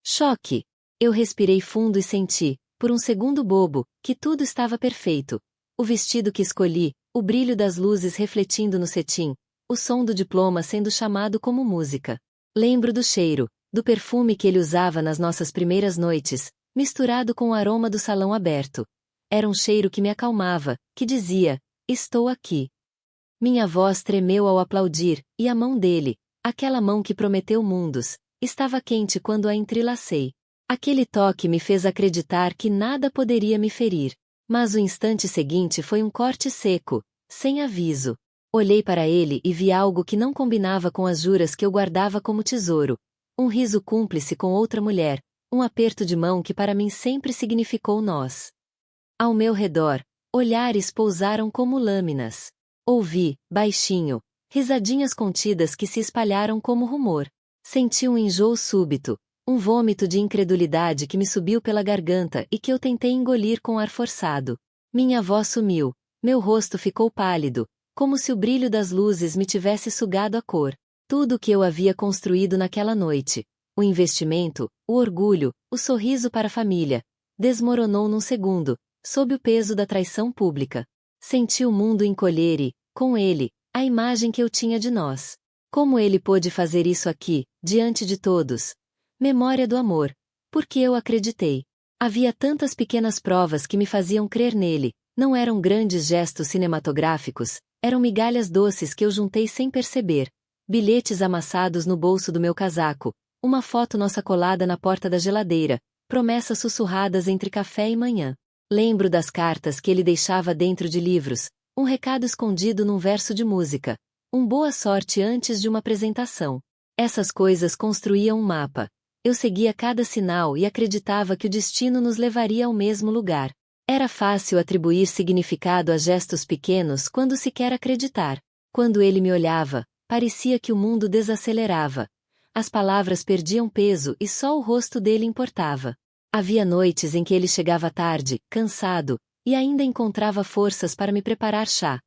Choque! Eu respirei fundo e senti, por um segundo bobo, que tudo estava perfeito. O vestido que escolhi, o brilho das luzes refletindo no cetim, o som do diploma sendo chamado como música. Lembro do cheiro, do perfume que ele usava nas nossas primeiras noites, misturado com o aroma do salão aberto. Era um cheiro que me acalmava, que dizia: estou aqui. Minha voz tremeu ao aplaudir, e a mão dele, aquela mão que prometeu mundos, estava quente quando a entrelacei. Aquele toque me fez acreditar que nada poderia me ferir. Mas o instante seguinte foi um corte seco, sem aviso. Olhei para ele e vi algo que não combinava com as juras que eu guardava como tesouro. Um riso cúmplice com outra mulher, um aperto de mão que para mim sempre significou nós. Ao meu redor, olhares pousaram como lâminas. Ouvi, baixinho, risadinhas contidas que se espalharam como rumor. Senti um enjoo súbito, um vômito de incredulidade que me subiu pela garganta e que eu tentei engolir com ar forçado. Minha voz sumiu, meu rosto ficou pálido, como se o brilho das luzes me tivesse sugado a cor. Tudo o que eu havia construído naquela noite, o investimento, o orgulho, o sorriso para a família, desmoronou num segundo, sob o peso da traição pública. Senti o mundo encolher e, com ele, a imagem que eu tinha de nós. Como ele pôde fazer isso aqui, diante de todos? Memória do amor. Porque eu acreditei. Havia tantas pequenas provas que me faziam crer nele, não eram grandes gestos cinematográficos, eram migalhas doces que eu juntei sem perceber. Bilhetes amassados no bolso do meu casaco, uma foto nossa colada na porta da geladeira, promessas sussurradas entre café e manhã. Lembro das cartas que ele deixava dentro de livros, um recado escondido num verso de música, boa sorte antes de uma apresentação. Essas coisas construíam um mapa. Eu seguia cada sinal e acreditava que o destino nos levaria ao mesmo lugar. Era fácil atribuir significado a gestos pequenos quando se quer acreditar. Quando ele me olhava, parecia que o mundo desacelerava. As palavras perdiam peso e só o rosto dele importava. Havia noites em que ele chegava tarde, cansado, e ainda encontrava forças para me preparar chá.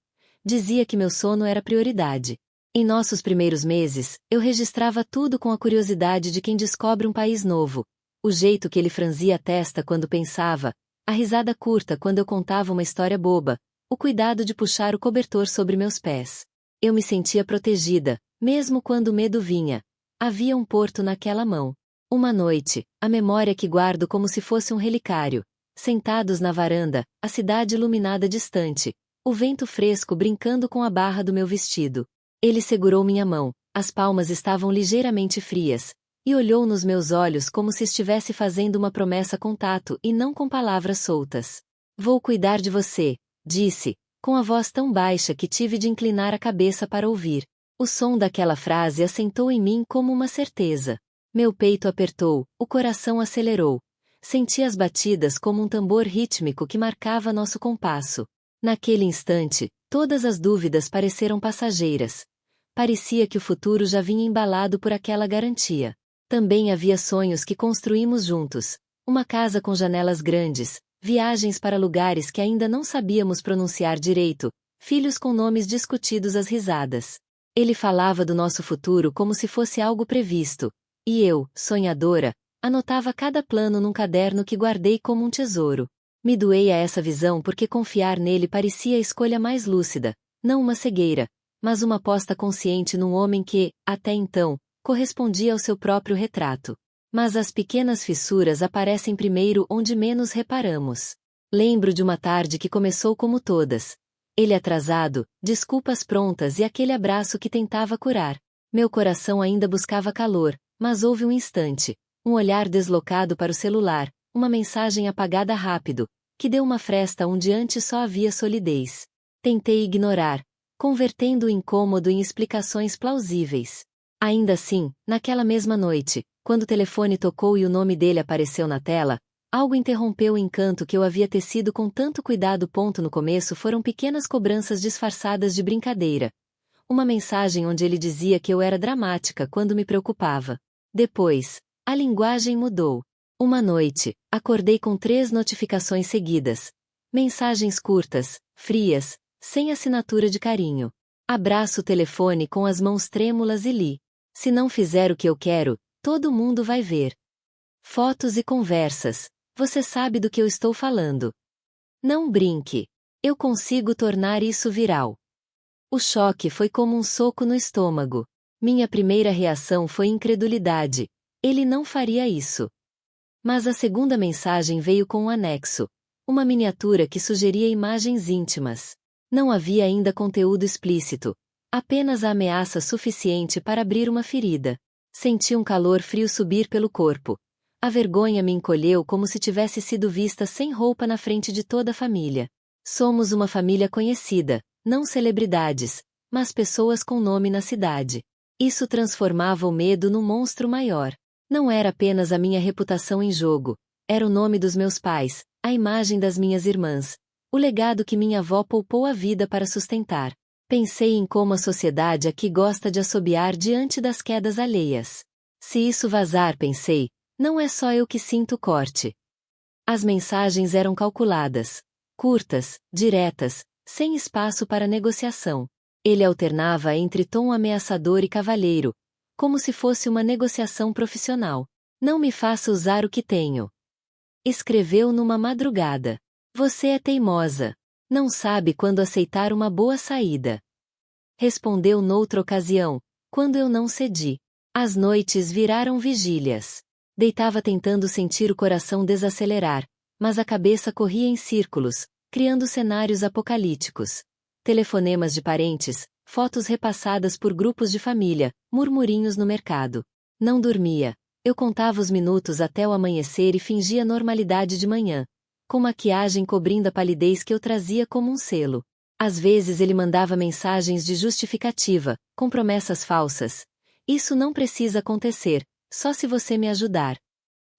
Dizia que meu sono era prioridade. Em nossos primeiros meses, eu registrava tudo com a curiosidade de quem descobre um país novo. O jeito que ele franzia a testa quando pensava, a risada curta quando eu contava uma história boba, o cuidado de puxar o cobertor sobre meus pés. Eu me sentia protegida, mesmo quando o medo vinha. Havia um porto naquela mão. Uma noite, a memória que guardo como se fosse um relicário. Sentados na varanda, a cidade iluminada distante, o vento fresco brincando com a barra do meu vestido. Ele segurou minha mão, as palmas estavam ligeiramente frias, e olhou nos meus olhos como se estivesse fazendo uma promessa com tato e não com palavras soltas. Vou cuidar de você, disse, com a voz tão baixa que tive de inclinar a cabeça para ouvir. O som daquela frase assentou em mim como uma certeza. Meu peito apertou, o coração acelerou. Senti as batidas como um tambor rítmico que marcava nosso compasso. Naquele instante, todas as dúvidas pareceram passageiras. Parecia que o futuro já vinha embalado por aquela garantia. Também havia sonhos que construímos juntos. Uma casa com janelas grandes, viagens para lugares que ainda não sabíamos pronunciar direito, filhos com nomes discutidos às risadas. Ele falava do nosso futuro como se fosse algo previsto. E eu, sonhadora, anotava cada plano num caderno que guardei como um tesouro. Me doei a essa visão porque confiar nele parecia a escolha mais lúcida, não uma cegueira, mas uma aposta consciente num homem que, até então, correspondia ao seu próprio retrato. Mas as pequenas fissuras aparecem primeiro onde menos reparamos. Lembro de uma tarde que começou como todas. Ele atrasado, desculpas prontas e aquele abraço que tentava curar. Meu coração ainda buscava calor, mas houve um instante, um olhar deslocado para o celular, uma mensagem apagada rápido, que deu uma fresta onde antes só havia solidez. Tentei ignorar, convertendo o incômodo em explicações plausíveis. Ainda assim, naquela mesma noite, quando o telefone tocou e o nome dele apareceu na tela, algo interrompeu o encanto que eu havia tecido com tanto cuidado. No começo foram pequenas cobranças disfarçadas de brincadeira. Uma mensagem onde ele dizia que eu era dramática quando me preocupava. Depois, a linguagem mudou. Uma noite, acordei com 3 notificações seguidas. Mensagens curtas, frias, sem assinatura de carinho. Abraço o telefone com as mãos trêmulas e li: se não fizer o que eu quero, todo mundo vai ver. Fotos e conversas. Você sabe do que eu estou falando. Não brinque. Eu consigo tornar isso viral. O choque foi como um soco no estômago. Minha primeira reação foi incredulidade. Ele não faria isso. Mas a segunda mensagem veio com um anexo. Uma miniatura que sugeria imagens íntimas. Não havia ainda conteúdo explícito. Apenas a ameaça suficiente para abrir uma ferida. Senti um calor frio subir pelo corpo. A vergonha me encolheu como se tivesse sido vista sem roupa na frente de toda a família. Somos uma família conhecida, não celebridades, mas pessoas com nome na cidade. Isso transformava o medo num monstro maior. Não era apenas a minha reputação em jogo, era o nome dos meus pais, a imagem das minhas irmãs, o legado que minha avó poupou a vida para sustentar. Pensei em como a sociedade aqui gosta de assobiar diante das quedas alheias. Se isso vazar, pensei, não é só eu que sinto o corte. As mensagens eram calculadas, curtas, diretas, sem espaço para negociação. Ele alternava entre tom ameaçador e cavalheiro, como se fosse uma negociação profissional. Não me faça usar o que tenho. Escreveu numa madrugada. Você é teimosa. Não sabe quando aceitar uma boa saída. Respondeu noutra ocasião, quando eu não cedi. As noites viraram vigílias. Deitava tentando sentir o coração desacelerar, mas a cabeça corria em círculos, criando cenários apocalípticos. Telefonemas de parentes, fotos repassadas por grupos de família, murmurinhos no mercado. Não dormia. Eu contava os minutos até o amanhecer e fingia normalidade de manhã, com maquiagem cobrindo a palidez que eu trazia como um selo. Às vezes ele mandava mensagens de justificativa, com promessas falsas. Isso não precisa acontecer, só se você me ajudar.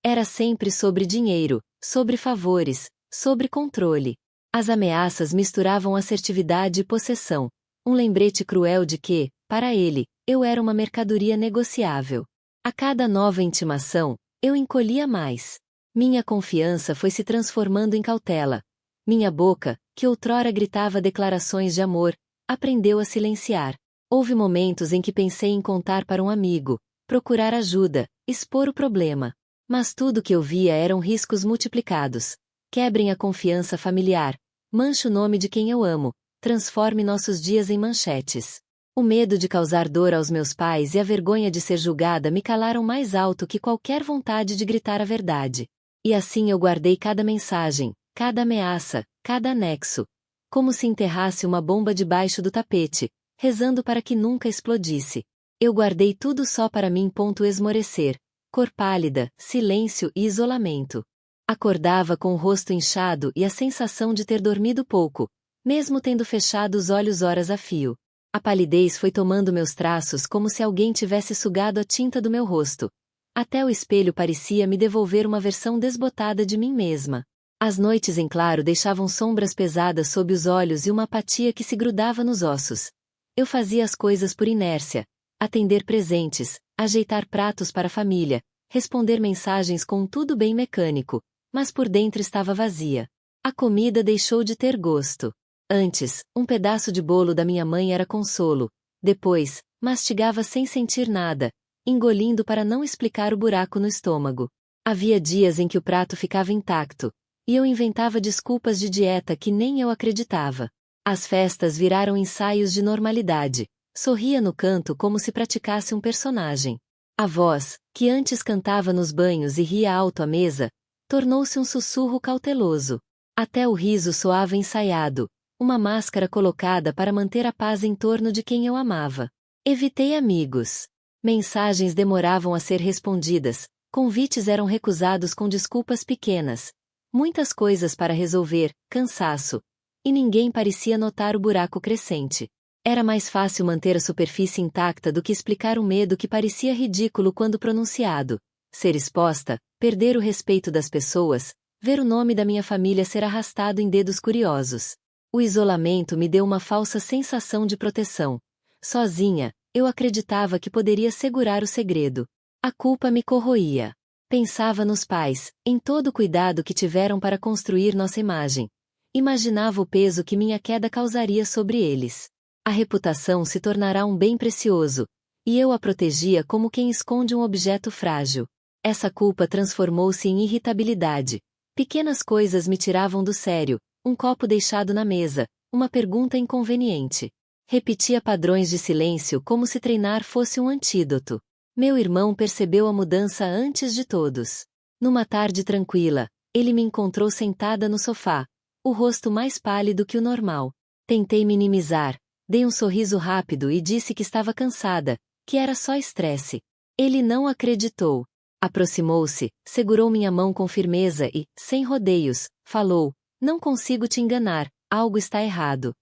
Era sempre sobre dinheiro, sobre favores, sobre controle. As ameaças misturavam assertividade e possessão, um lembrete cruel de que, para ele, eu era uma mercadoria negociável. A cada nova intimação, eu encolhia mais. Minha confiança foi se transformando em cautela. Minha boca, que outrora gritava declarações de amor, aprendeu a silenciar. Houve momentos em que pensei em contar para um amigo, procurar ajuda, expor o problema. Mas tudo que eu via eram riscos multiplicados. Quebrem a confiança familiar, manche o nome de quem eu amo, transforme nossos dias em manchetes. O medo de causar dor aos meus pais e a vergonha de ser julgada me calaram mais alto que qualquer vontade de gritar a verdade. E assim eu guardei cada mensagem, cada ameaça, cada anexo, como se enterrasse uma bomba debaixo do tapete, rezando para que nunca explodisse. Eu guardei tudo só para mim. Esmorecer, cor pálida, silêncio e isolamento. Acordava com o rosto inchado e a sensação de ter dormido pouco, mesmo tendo fechado os olhos horas a fio. A palidez foi tomando meus traços como se alguém tivesse sugado a tinta do meu rosto. Até o espelho parecia me devolver uma versão desbotada de mim mesma. As noites em claro deixavam sombras pesadas sob os olhos e uma apatia que se grudava nos ossos. Eu fazia as coisas por inércia, atender presentes, ajeitar pratos para a família, responder mensagens com tudo bem mecânico, mas por dentro estava vazia. A comida deixou de ter gosto. Antes, um pedaço de bolo da minha mãe era consolo. Depois, mastigava sem sentir nada, engolindo para não explicar o buraco no estômago. Havia dias em que o prato ficava intacto, e eu inventava desculpas de dieta que nem eu acreditava. As festas viraram ensaios de normalidade. Sorria no canto como se praticasse um personagem. A voz, que antes cantava nos banhos e ria alto à mesa, tornou-se um sussurro cauteloso. Até o riso soava ensaiado, uma máscara colocada para manter a paz em torno de quem eu amava. Evitei amigos. Mensagens demoravam a ser respondidas, convites eram recusados com desculpas pequenas. Muitas coisas para resolver, cansaço. E ninguém parecia notar o buraco crescente. Era mais fácil manter a superfície intacta do que explicar um medo que parecia ridículo quando pronunciado. Ser exposta, perder o respeito das pessoas, ver o nome da minha família ser arrastado em dedos curiosos. O isolamento me deu uma falsa sensação de proteção. Sozinha, eu acreditava que poderia segurar o segredo. A culpa me corroía. Pensava nos pais, em todo o cuidado que tiveram para construir nossa imagem. Imaginava o peso que minha queda causaria sobre eles. A reputação se tornará um bem precioso, e eu a protegia como quem esconde um objeto frágil. Essa culpa transformou-se em irritabilidade. Pequenas coisas me tiravam do sério, um copo deixado na mesa, uma pergunta inconveniente. Repetia padrões de silêncio como se treinar fosse um antídoto. Meu irmão percebeu a mudança antes de todos. Numa tarde tranquila, ele me encontrou sentada no sofá, o rosto mais pálido que o normal. Tentei minimizar, dei um sorriso rápido e disse que estava cansada, que era só estresse. Ele não acreditou. Aproximou-se, segurou minha mão com firmeza e, sem rodeios, falou: "Não consigo te enganar, algo está errado."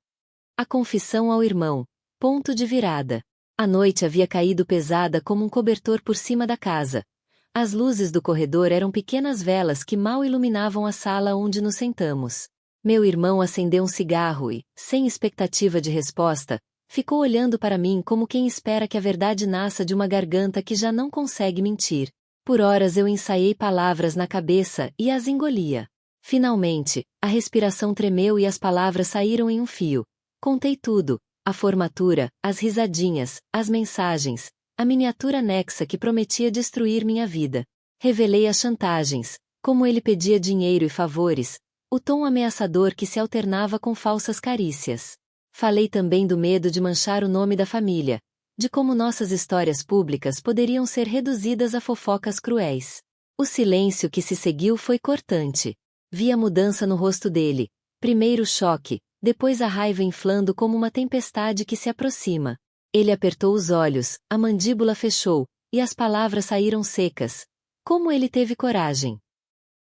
A confissão ao irmão. Ponto de virada. A noite havia caído pesada como um cobertor por cima da casa. As luzes do corredor eram pequenas velas que mal iluminavam a sala onde nos sentamos. Meu irmão acendeu um cigarro e, sem expectativa de resposta, ficou olhando para mim como quem espera que a verdade nasça de uma garganta que já não consegue mentir. Por horas eu ensaiei palavras na cabeça e as engolia. Finalmente, a respiração tremeu e as palavras saíram em um fio. Contei tudo. A formatura, as risadinhas, as mensagens, a miniatura anexa que prometia destruir minha vida. Revelei as chantagens, como ele pedia dinheiro e favores, o tom ameaçador que se alternava com falsas carícias. Falei também do medo de manchar o nome da família, de como nossas histórias públicas poderiam ser reduzidas a fofocas cruéis. O silêncio que se seguiu foi cortante. Vi a mudança no rosto dele, primeiro o choque, depois a raiva inflando como uma tempestade que se aproxima. Ele apertou os olhos, a mandíbula fechou, e as palavras saíram secas. Como ele teve coragem?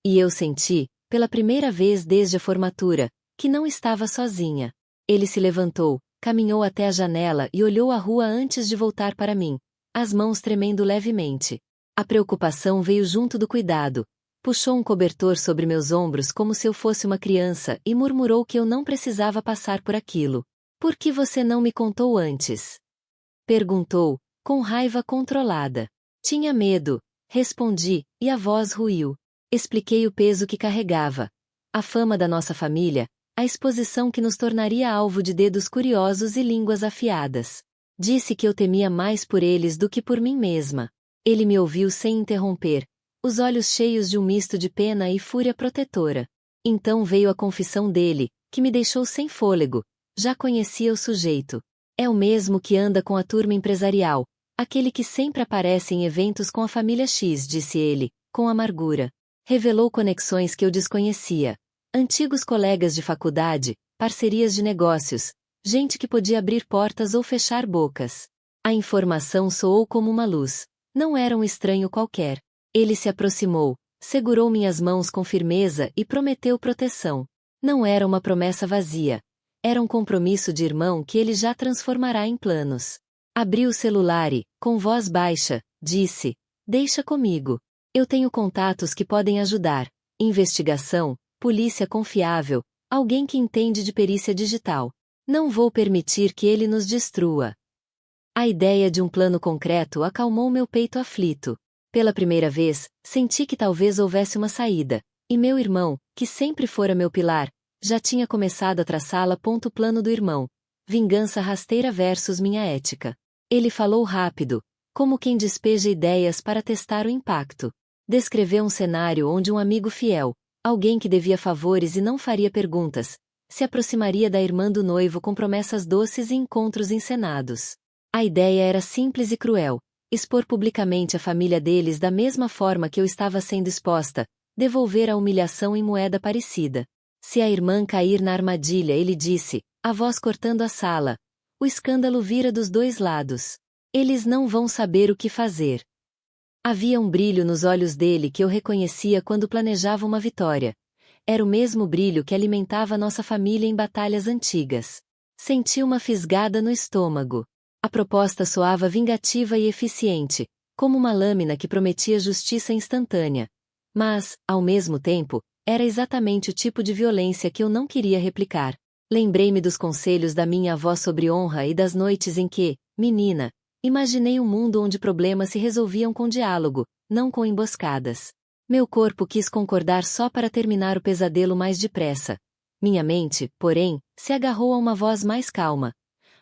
E eu senti, pela primeira vez desde a formatura, que não estava sozinha. Ele se levantou, caminhou até a janela e olhou a rua antes de voltar para mim, as mãos tremendo levemente. A preocupação veio junto do cuidado. Puxou um cobertor sobre meus ombros como se eu fosse uma criança e murmurou que eu não precisava passar por aquilo. "Por que você não me contou antes?" perguntou, com raiva controlada. "Tinha medo", respondi, e a voz ruiu. Expliquei o peso que carregava. A fama da nossa família, a exposição que nos tornaria alvo de dedos curiosos e línguas afiadas. Disse que eu temia mais por eles do que por mim mesma. Ele me ouviu sem interromper, os olhos cheios de um misto de pena e fúria protetora. Então veio a confissão dele, que me deixou sem fôlego. Já conhecia o sujeito. É o mesmo que anda com a turma empresarial, aquele que sempre aparece em eventos com a família X, disse ele, com amargura. Revelou conexões que eu desconhecia. Antigos colegas de faculdade, parcerias de negócios, gente que podia abrir portas ou fechar bocas. A informação soou como uma luz. Não era um estranho qualquer. Ele se aproximou, segurou minhas mãos com firmeza e prometeu proteção. Não era uma promessa vazia. Era um compromisso de irmão que ele já transformará em planos. Abriu o celular e, com voz baixa, disse: "Deixa comigo. Eu tenho contatos que podem ajudar. Investigação, polícia confiável, alguém que entende de perícia digital. Não vou permitir que ele nos destrua." A ideia de um plano concreto acalmou meu peito aflito. Pela primeira vez, senti que talvez houvesse uma saída, e meu irmão, que sempre fora meu pilar, já tinha começado a traçá-la. Plano do irmão. Vingança rasteira versus minha ética. Ele falou rápido, como quem despeja ideias para testar o impacto. Descreveu um cenário onde um amigo fiel, alguém que devia favores e não faria perguntas, se aproximaria da irmã do noivo com promessas doces e encontros encenados. A ideia era simples e cruel: expor publicamente a família deles da mesma forma que eu estava sendo exposta, devolver a humilhação em moeda parecida. Se a irmã cair na armadilha, ele disse, a voz cortando a sala, o escândalo vira dos dois lados. Eles não vão saber o que fazer. Havia um brilho nos olhos dele que eu reconhecia quando planejava uma vitória. Era o mesmo brilho que alimentava nossa família em batalhas antigas. Senti uma fisgada no estômago. A proposta soava vingativa e eficiente, como uma lâmina que prometia justiça instantânea. Mas, ao mesmo tempo, era exatamente o tipo de violência que eu não queria replicar. Lembrei-me dos conselhos da minha avó sobre honra e das noites em que, menina, imaginei um mundo onde problemas se resolviam com diálogo, não com emboscadas. Meu corpo quis concordar só para terminar o pesadelo mais depressa. Minha mente, porém, se agarrou a uma voz mais calma.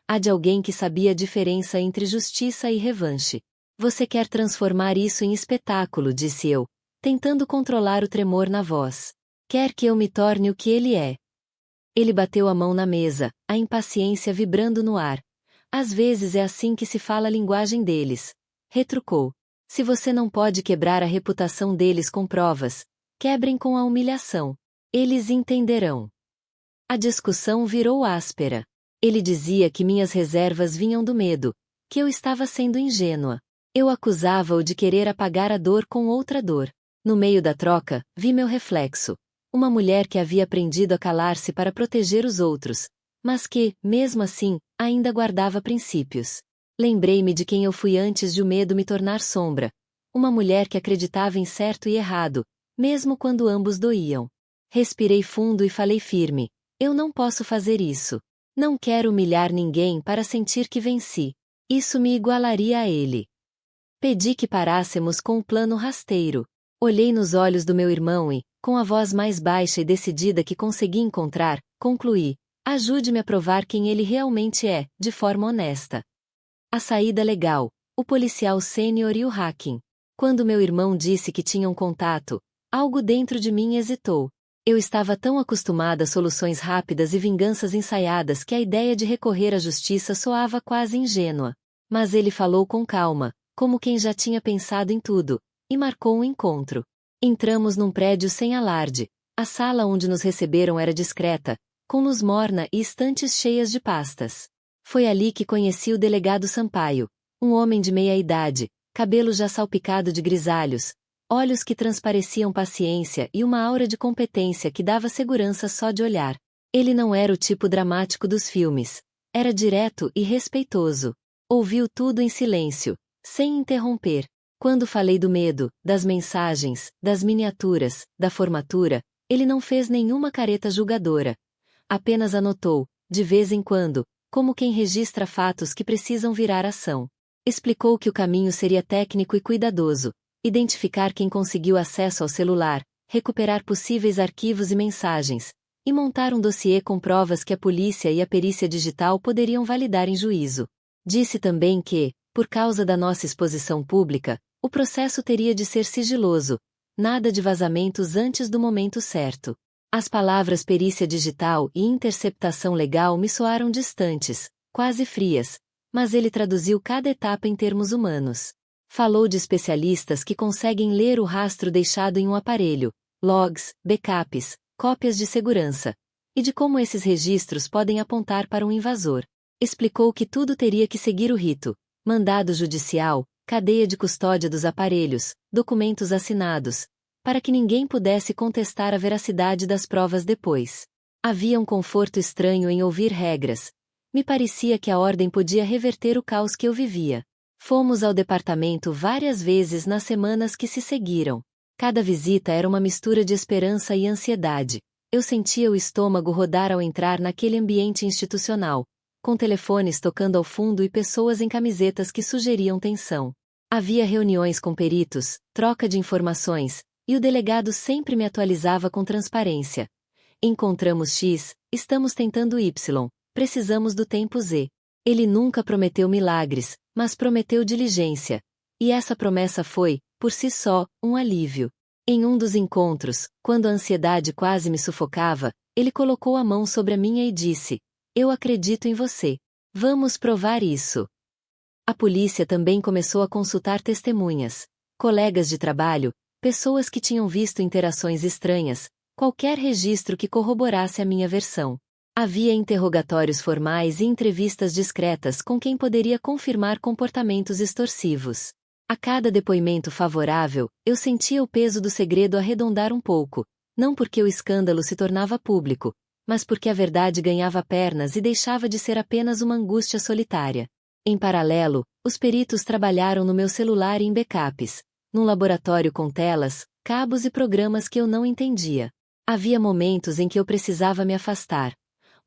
A de alguém que sabia a diferença entre justiça e revanche. Você quer transformar isso em espetáculo, disse eu, tentando controlar o tremor na voz. Quer que eu me torne o que ele é. Ele bateu a mão na mesa, a impaciência vibrando no ar. Às vezes é assim que se fala a linguagem deles. Retrucou. Se você não pode quebrar a reputação deles com provas, quebrem com a humilhação. Eles entenderão. A discussão virou áspera. Ele dizia que minhas reservas vinham do medo, que eu estava sendo ingênua. Eu acusava-o de querer apagar a dor com outra dor. No meio da troca, vi meu reflexo. Uma mulher que havia aprendido a calar-se para proteger os outros, mas que, mesmo assim, ainda guardava princípios. Lembrei-me de quem eu fui antes de o medo me tornar sombra. Uma mulher que acreditava em certo e errado, mesmo quando ambos doíam. Respirei fundo e falei firme. Eu não posso fazer isso. Não quero humilhar ninguém para sentir que venci. Isso me igualaria a ele. Pedi que parássemos com o plano rasteiro. Olhei nos olhos do meu irmão e, com a voz mais baixa e decidida que consegui encontrar, concluí. Ajude-me a provar quem ele realmente é, de forma honesta. A saída legal, o policial sênior e o hacking. Quando meu irmão disse que tinha um contato, algo dentro de mim hesitou. Eu estava tão acostumada a soluções rápidas e vinganças ensaiadas que a ideia de recorrer à justiça soava quase ingênua. Mas ele falou com calma, como quem já tinha pensado em tudo, e marcou um encontro. Entramos num prédio sem alarde. A sala onde nos receberam era discreta, com luz morna e estantes cheias de pastas. Foi ali que conheci o delegado Sampaio, um homem de meia idade, cabelo já salpicado de grisalhos, olhos que transpareciam paciência e uma aura de competência que dava segurança só de olhar. Ele não era o tipo dramático dos filmes. Era direto e respeitoso. Ouviu tudo em silêncio, sem interromper. Quando falei do medo, das mensagens, das miniaturas, da formatura, ele não fez nenhuma careta julgadora. Apenas anotou, de vez em quando, como quem registra fatos que precisam virar ação. Explicou que o caminho seria técnico e cuidadoso. Identificar quem conseguiu acesso ao celular, recuperar possíveis arquivos e mensagens, e montar um dossiê com provas que a polícia e a perícia digital poderiam validar em juízo. Disse também que, por causa da nossa exposição pública, o processo teria de ser sigiloso, nada de vazamentos antes do momento certo. As palavras perícia digital e interceptação legal me soaram distantes, quase frias, mas ele traduziu cada etapa em termos humanos. Falou de especialistas que conseguem ler o rastro deixado em um aparelho, logs, backups, cópias de segurança, e de como esses registros podem apontar para um invasor. Explicou que tudo teria que seguir o rito: mandado judicial, cadeia de custódia dos aparelhos, documentos assinados, para que ninguém pudesse contestar a veracidade das provas depois. Havia um conforto estranho em ouvir regras. Me parecia que a ordem podia reverter o caos que eu vivia. Fomos ao departamento várias vezes nas semanas que se seguiram. Cada visita era uma mistura de esperança e ansiedade. Eu sentia o estômago rodar ao entrar naquele ambiente institucional, com telefones tocando ao fundo e pessoas em camisetas que sugeriam tensão. Havia reuniões com peritos, troca de informações, e o delegado sempre me atualizava com transparência. Encontramos X, estamos tentando Y, precisamos do tempo Z. Ele nunca prometeu milagres, mas prometeu diligência. E essa promessa foi, por si só, um alívio. Em um dos encontros, quando a ansiedade quase me sufocava, ele colocou a mão sobre a minha e disse: "Eu acredito em você. Vamos provar isso." A polícia também começou a consultar testemunhas, colegas de trabalho, pessoas que tinham visto interações estranhas, qualquer registro que corroborasse a minha versão. Havia interrogatórios formais e entrevistas discretas com quem poderia confirmar comportamentos extorsivos. A cada depoimento favorável, eu sentia o peso do segredo arredondar um pouco, não porque o escândalo se tornava público, mas porque a verdade ganhava pernas e deixava de ser apenas uma angústia solitária. Em paralelo, os peritos trabalharam no meu celular e em backups, num laboratório com telas, cabos e programas que eu não entendia. Havia momentos em que eu precisava me afastar.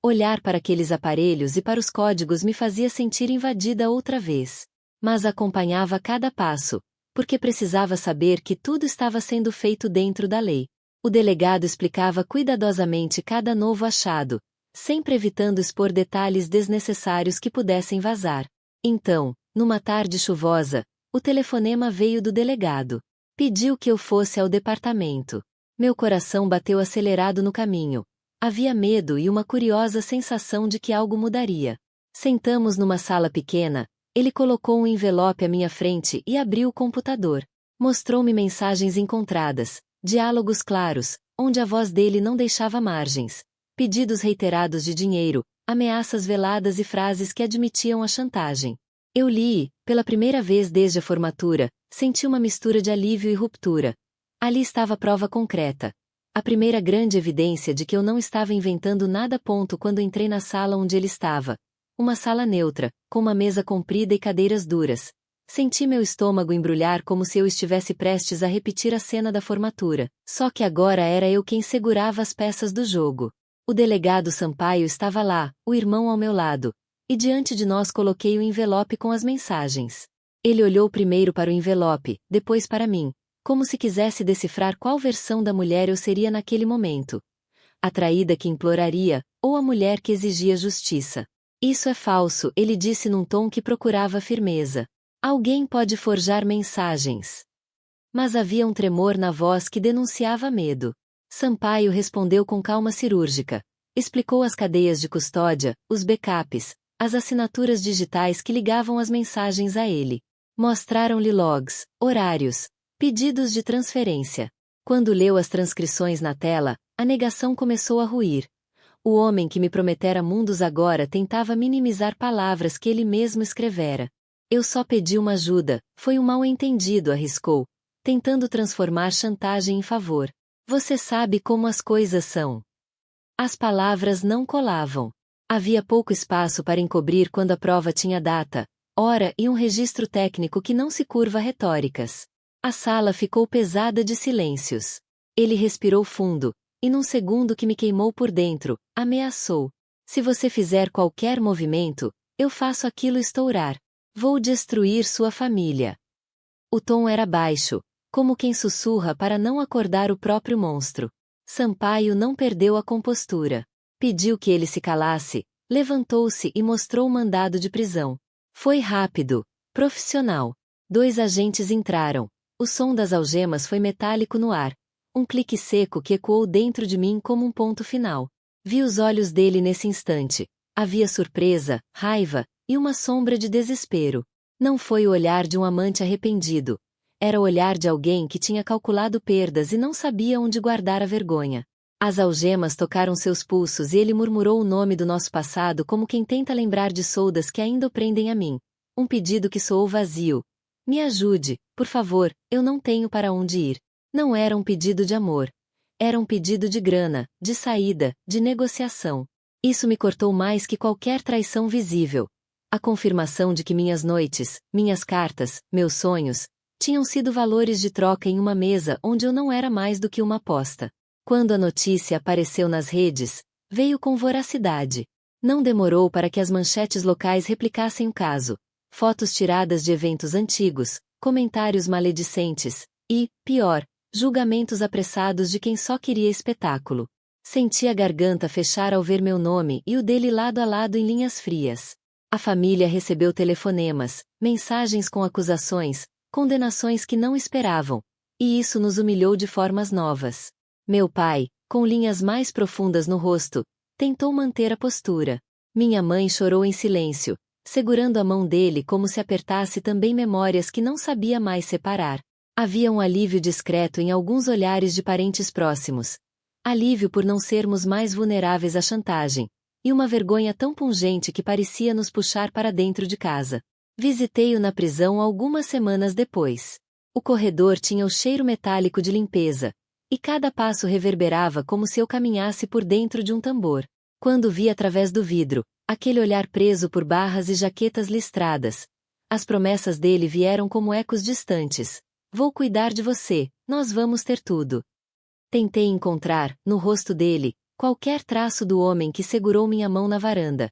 Olhar para aqueles aparelhos e para os códigos me fazia sentir invadida outra vez. Mas acompanhava cada passo, porque precisava saber que tudo estava sendo feito dentro da lei. O delegado explicava cuidadosamente cada novo achado, sempre evitando expor detalhes desnecessários que pudessem vazar. Então, numa tarde chuvosa, O telefonema veio do delegado. Pediu que eu fosse ao departamento. Meu coração bateu acelerado no caminho. Havia medo e uma curiosa sensação de que algo mudaria. Sentamos numa sala pequena, ele colocou um envelope à minha frente e abriu o computador. Mostrou-me mensagens encontradas, diálogos claros, onde a voz dele não deixava margens. Pedidos reiterados de dinheiro, ameaças veladas e frases que admitiam a chantagem. Eu li e, pela primeira vez desde a formatura, senti uma mistura de alívio e ruptura. Ali estava a prova concreta. A primeira grande evidência de que eu não estava inventando nada. Quando entrei na sala onde ele estava. Uma sala neutra, com uma mesa comprida e cadeiras duras. Senti meu estômago embrulhar como se eu estivesse prestes a repetir a cena da formatura, só que agora era eu quem segurava as peças do jogo. O delegado Sampaio estava lá, o irmão ao meu lado, e diante de nós coloquei o envelope com as mensagens. Ele olhou primeiro para o envelope, depois para mim, como se quisesse decifrar qual versão da mulher eu seria naquele momento. A traída que imploraria, ou a mulher que exigia justiça. Isso é falso, ele disse num tom que procurava firmeza. Alguém pode forjar mensagens. Mas havia um tremor na voz que denunciava medo. Sampaio respondeu com calma cirúrgica. Explicou as cadeias de custódia, os backups, as assinaturas digitais que ligavam as mensagens a ele. Mostraram-lhe logs, horários, pedidos de transferência. Quando leu as transcrições na tela, a negação começou a ruir. O homem que me prometera mundos agora tentava minimizar palavras que ele mesmo escrevera. Eu só pedi uma ajuda, foi um mal-entendido, arriscou, tentando transformar chantagem em favor. Você sabe como as coisas são. As palavras não colavam. Havia pouco espaço para encobrir quando a prova tinha data, hora e um registro técnico que não se curva a retóricas. A sala ficou pesada de silêncios. Ele respirou fundo, e num segundo que me queimou por dentro, ameaçou. Se você fizer qualquer movimento, eu faço aquilo estourar. Vou destruir sua família. O tom era baixo, como quem sussurra para não acordar o próprio monstro. Sampaio não perdeu a compostura. Pediu que ele se calasse, levantou-se e mostrou o mandado de prisão. Foi rápido, profissional. 2 agentes entraram. O som das algemas foi metálico no ar. Um clique seco que ecoou dentro de mim como um ponto final. Vi os olhos dele nesse instante. Havia surpresa, raiva e uma sombra de desespero. Não foi o olhar de um amante arrependido. Era o olhar de alguém que tinha calculado perdas e não sabia onde guardar a vergonha. As algemas tocaram seus pulsos e ele murmurou o nome do nosso passado como quem tenta lembrar de soldas que ainda o prendem a mim. Um pedido que soou vazio. Me ajude, por favor, eu não tenho para onde ir. Não era um pedido de amor. Era um pedido de grana, de saída, de negociação. Isso me cortou mais que qualquer traição visível. A confirmação de que minhas noites, minhas cartas, meus sonhos, tinham sido valores de troca em uma mesa onde eu não era mais do que uma aposta. Quando a notícia apareceu nas redes, veio com voracidade. Não demorou para que as manchetes locais replicassem o caso. Fotos tiradas de eventos antigos, comentários maledicentes e, pior, julgamentos apressados de quem só queria espetáculo. Senti a garganta fechar ao ver meu nome e o dele lado a lado em linhas frias. A família recebeu telefonemas, mensagens com acusações, condenações que não esperavam, e isso nos humilhou de formas novas. Meu pai, com linhas mais profundas no rosto, tentou manter a postura. Minha mãe chorou em silêncio, segurando a mão dele como se apertasse também memórias que não sabia mais separar. Havia um alívio discreto em alguns olhares de parentes próximos. Alívio por não sermos mais vulneráveis à chantagem, e uma vergonha tão pungente que parecia nos puxar para dentro de casa. Visitei-o na prisão algumas semanas depois. O corredor tinha o cheiro metálico de limpeza, e cada passo reverberava como se eu caminhasse por dentro de um tambor. Quando vi através do vidro, aquele olhar preso por barras e jaquetas listradas, as promessas dele vieram como ecos distantes. Vou cuidar de você, nós vamos ter tudo. Tentei encontrar, no rosto dele, qualquer traço do homem que segurou minha mão na varanda.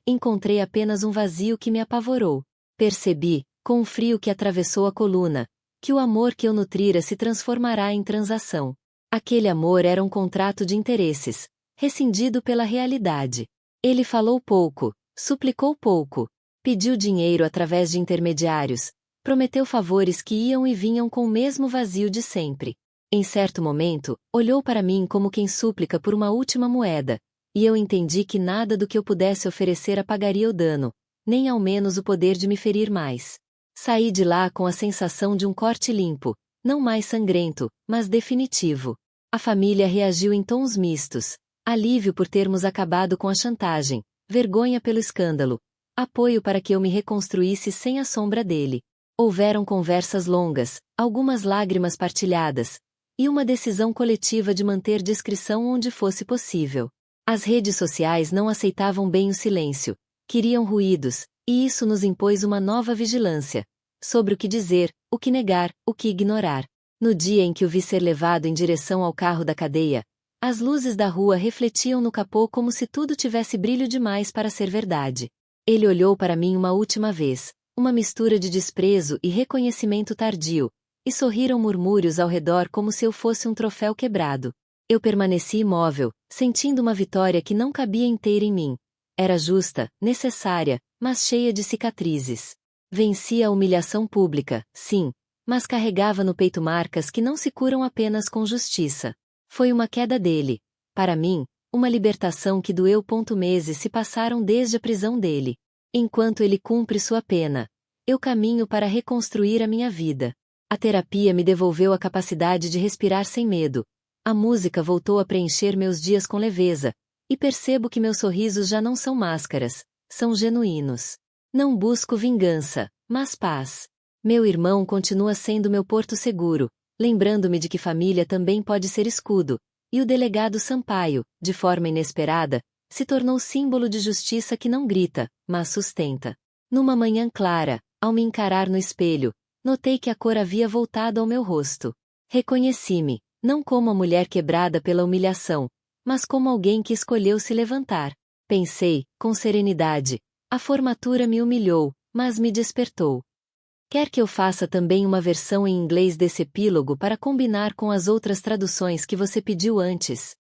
Encontrei apenas um vazio que me apavorou. Percebi, com um frio que atravessou a coluna, que o amor que eu nutrira se transformará em transação. Aquele amor era um contrato de interesses, rescindido pela realidade. Ele falou pouco, suplicou pouco, pediu dinheiro através de intermediários, Prometeu favores que iam e vinham com o mesmo vazio de sempre. Em certo momento, olhou para mim como quem súplica por uma última moeda, e eu entendi que nada do que eu pudesse oferecer apagaria o dano, nem ao menos o poder de me ferir mais. Saí de lá com a sensação de um corte limpo, não mais sangrento, mas definitivo. A família reagiu em tons mistos: alívio por termos acabado com a chantagem, vergonha pelo escândalo, apoio para que eu me reconstruísse sem a sombra dele. Houveram conversas longas, algumas lágrimas partilhadas, e uma decisão coletiva de manter discrição onde fosse possível. As redes sociais não aceitavam bem o silêncio, queriam ruídos, e isso nos impôs uma nova vigilância sobre o que dizer, o que negar, o que ignorar. No dia em que o vi ser levado em direção ao carro da cadeia, as luzes da rua refletiam no capô como se tudo tivesse brilho demais para ser verdade. Ele olhou para mim uma última vez, uma mistura de desprezo e reconhecimento tardio, e sorriram murmúrios ao redor como se eu fosse um troféu quebrado. Eu permaneci imóvel, sentindo uma vitória que não cabia inteira em mim. Era justa, necessária, mas cheia de cicatrizes. Venci a humilhação pública, sim, mas carregava no peito marcas que não se curam apenas com justiça. Foi uma queda dele. Para mim, uma libertação que doeu. Meses se passaram desde a prisão dele. Enquanto ele cumpre sua pena, eu caminho para reconstruir a minha vida. A terapia me devolveu a capacidade de respirar sem medo. A música voltou a preencher meus dias com leveza, e percebo que meus sorrisos já não são máscaras, são genuínos. Não busco vingança, mas paz. Meu irmão continua sendo meu porto seguro, lembrando-me de que família também pode ser escudo, e o delegado Sampaio, de forma inesperada, se tornou símbolo de justiça que não grita, mas sustenta. Numa manhã clara, ao me encarar no espelho, notei que a cor havia voltado ao meu rosto. Reconheci-me, não como a mulher quebrada pela humilhação, mas como alguém que escolheu se levantar. Pensei, com serenidade, a formatura me humilhou, mas me despertou. Quer que eu faça também uma versão em inglês desse epílogo para combinar com as outras traduções que você pediu antes?